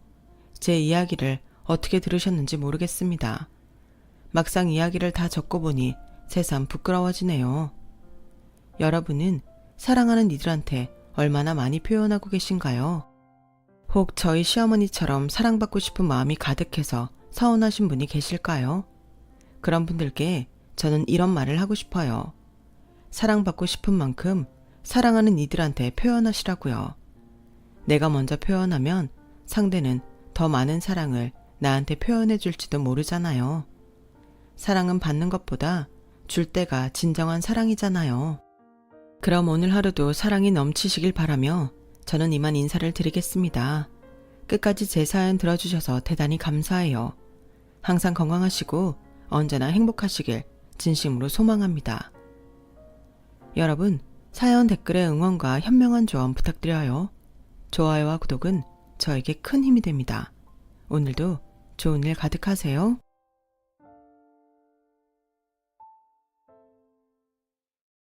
제 이야기를 어떻게 들으셨는지 모르겠습니다. 막상 이야기를 다 적고 보니 새삼 부끄러워지네요. 여러분은 사랑하는 이들한테 얼마나 많이 표현하고 계신가요? 혹 저희 시어머니처럼 사랑받고 싶은 마음이 가득해서 서운하신 분이 계실까요? 그런 분들께 저는 이런 말을 하고 싶어요. 사랑받고 싶은 만큼 사랑하는 이들한테 표현하시라고요. 내가 먼저 표현하면 상대는 더 많은 사랑을 나한테 표현해 줄지도 모르잖아요. 사랑은 받는 것보다 줄 때가 진정한 사랑이잖아요. 그럼 오늘 하루도 사랑이 넘치시길 바라며 저는 이만 인사를 드리겠습니다. 끝까지 제 사연 들어주셔서 대단히 감사해요. 항상 건강하시고 언제나 행복하시길 진심으로 소망합니다. 여러분, 사연 댓글에 응원과 현명한 조언 부탁드려요. 좋아요와 구독은 저에게 큰 힘이 됩니다. 오늘도 좋은 일 가득하세요.